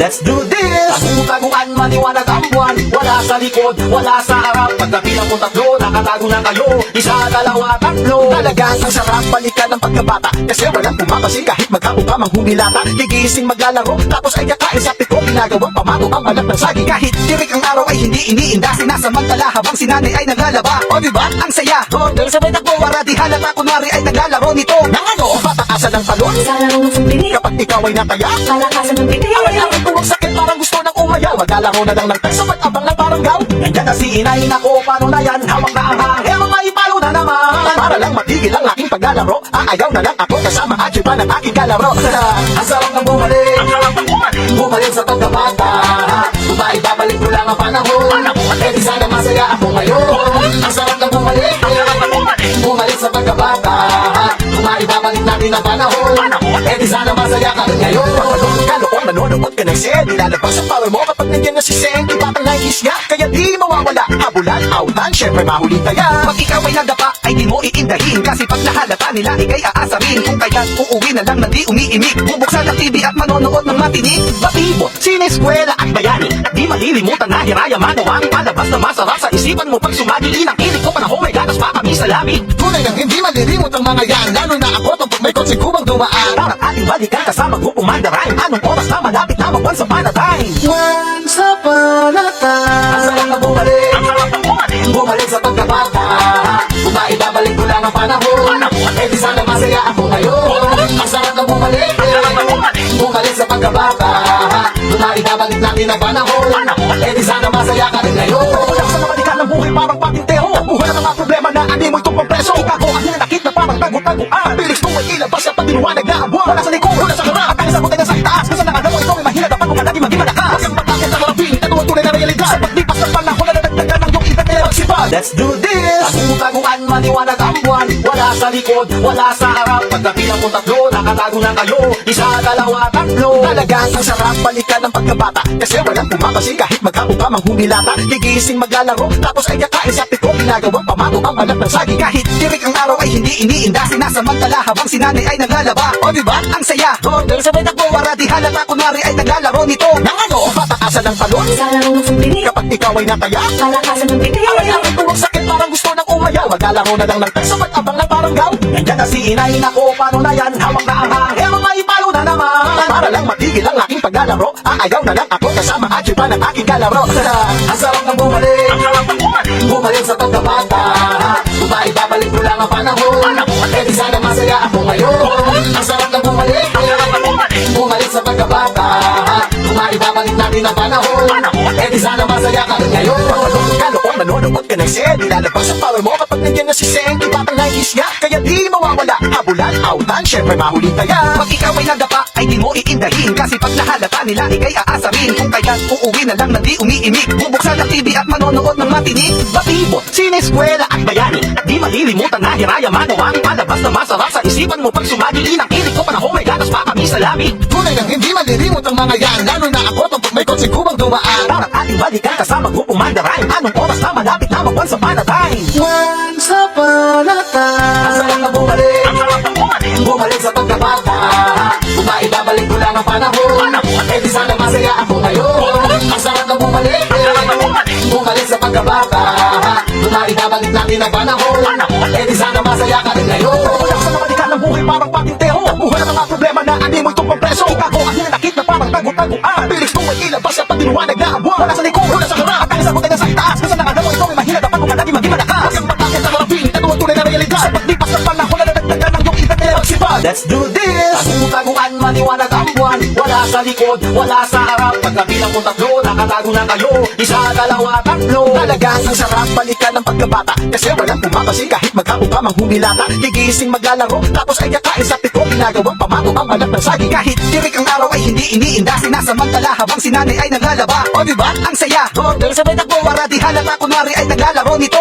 Let's do this! Tagu-taguan, maliwanag ang buwan. Wala sa likod, wala sa harap. Pagkabilang ko tatlo, nakatago na kayo. Isa, dalawa, tatlo. Talagang ang sarap balikan ng pagkabata. Kasi walang pumapasi kahit magkamo pa mang humilata. Gigising maglalaro, tapos ay kakain sa piko. Ginagawang pamato ang balat ng saging. Kahit tirik ang araw ay hindi iniinda. Sinasamantala habang sinanay ay naglalaba. O diba? Ang saya! Order sabay takbo, wala di halata. Kunwari ay naglalaro nito. Nang ano? Pataasan ng talon. Sa laro ng sumbili, Kapag ikaw ay nataya, palakasan ng piti. aray-aray tuwag sakit parang gusto ng umayaw. Maglalaro na lang ng peso at abang ng parang gaw. Nandiyan na si inay, nako paano na yan? Hawak na ang hangin, may palo na naman. Para lang matigil ang aking paglalaro, aayaw na lang ako kasama at pa ng aking kalaro. Ang sarap ng bumalik, bumalik sa pagkabata. Babalik ko lang ang panahon, eh di sana masaya ako ngayon. Ang sarap ng bumalik, bumalik sa pagkabata. Ibabalik natin ang panahon, eh di sana masaya ka rin ngayon. Kaloon, manonood ka ng Sen, nilalabas ang power mo kapag nandiyan na si Sen. Di batang nais niya, kaya di mawawala. Habulan, outan, syempre mahuli kaya. Pag ikaw ay nagdapa, ay di mo iindahin. Kasi pag nahalata nila, ikay aasarin. Kung kaya uuwi na lang na di umiimik. Bubuksan ang TV at manonood ng matinik. Batibo, sineskwela at bayani. At di malilimutan na hiraya manawang palabas na masarap sa isipan mo. Pag sumagi inang ilig ko panahon, may gatas pa kami sa labi. Tunay nang hindi malilimot ang mga yan, lalo na ako tungkol may kotse kubang dumaan. Para ating balikan kasama grupong mandarin. Anong oras na malapit na mag-once upon a time? Once upon a time. Ang sarap na bumalik, bumalik sa pagkabata. Kung maibabalik ko lang ang panahon, eh di sana masaya ako ngayon. Ang sarap na bumalik, bumalik sa pagkabata. Kung maibabalik natin ang panahon, eh di sana masaya ka rin ngayon. Sa mabalikan ng buhay parang patintero. Buhay na mga problema na animoy itong preso. Ikago ang hinanakit na parang tago-taguan. Bilis kong may ilabas at pagdinuwanag na ang buwan. Wala sa likod, wala sa harap. Ang sagot ay nasa itaas. Kung saan ang alam mo ito ay mahina. Dapat mo ka lagi maging malakas. Huwag kang patakit sa harapin. Ito ang tunay na realidad. Sa pagdipas ng panahon na nadagdagan ng iyong edad na magsipag. Let's do this! Tagu-taguan, maliwanag ang buwan. Wala sa likod, wala sa harap. Pagkabilang ko tatlo, nakatago na kayo. Isa, dalawa, tatlo. Talagang ang sarap balikan ng pagkabata. Kasi walang pumapasi kahit magkamo pa mang humilata. Gigising maglalaro, tapos ay kakain sa piko. Ginagawang pamato ang balat ng saging. Kahit tirik ang araw ay hindi iniinda. Sinasamantala habang sinanay ay naglalaba. O diba? Ang saya! Order sabay takbo, wala di halata. Kunwari ay naglalaro nito. Nang ano? Pataasan ng talon. Sa laro ng sumbili, Kapag ikaw ay nataya, palakasan ng piti. aray-aray tuwag sakit parang gusto ng umayaw. Maglalaro na lang ng peso at abang ng parang gaw. Nandiyan na si inay, nako paano na yan? Hawak na ang hangin, may palo na naman. Para lang matigil ang aking paglalaro, aayaw na lang ako kasama at pa ng aking kalaro. Ang sarap ng bumalik, bumalik sa pagkabata. Kung maibabalik ko lang ang panahon, eh di sana masaya ako ngayon. Ang sarap ng bumalik, bumalik sa pagkabata. Kung maibabalik natin ang panahon, eh di sana masaya ka rin ngayon. Kaloon, manonood ka ng Sen, nilalabas ang power mo kapag nandiyan na si Sen. Di batang nais niya, kaya di mawawala. Habulan, outan, syempre mahuli kaya. Pag ikaw ay nagdapa, ay di mo iindahin. Kasi pag nahalata nila, ikay aasarin. Kung kaya uuwi na lang na di umiimik. Bubuksan ang TV at manonood ng matinik. Batibo, sineskwela at bayani. At di malilimutan na hiraya manawang palabas na masarap sa isipan mo. Pag sumagi inang ilig ko panahon, may gatas pa kami sa labi. Tunay nang hindi malilimot ang mga yan, lalo na ako tungkol may kotse kubang dumaan. Para ating balikan kasama grupong mandarin. Anong oras na malapit na mag-once upon a time? Once upon a time. Ang sarap na bumalik, bumalik sa pagkabata. Kung maibabalik ko lang ang panahon, eh di sana masaya ako ngayon. Ang sarap na bumalik, bumalik sa pagkabata. Kung maibabalik natin ang panahon, eh di sana masaya ka rin ngayon. Sa mabalikan ng buhay parang patintero. Buhay na mga problema na animoy itong preso. Ikago ang hinanakit na parang tago-taguan. Bilis kong may ilabas at pagdinuwanag na ang buwan. Wala sa likod, wala sa harap. Ang sagot ay nasa itaas. Kung saan ang alam mo ito ay mahina. Dapat mo ka lagi maging malakas. Huwag kang patakit sa harapin. Ito ang tunay na realidad. Sa pagdipas ng panahon na nadagdagan ng iyong edad na magsipag. Let's do this! Tagu-taguan, maliwanag ang buwan. Wala sa likod, wala sa harap. Pagkabilang ko tatlo, nakatago na kayo. Isa, dalawa, tatlo. Talagang ang sarap balikan ng pagkabata. Kasi walang pumapasi kahit magkamo pa mang humilata. Gigising maglalaro, tapos ay kakain sa piko. Ginagawang pamato ang balat ng saging. Kahit tirik ang araw ay hindi iniinda. Sinasamantala habang sinanay ay naglalaba. O diba? Ang saya! Order sabay takbo, wala di halata. Kunwari ay naglalaro nito.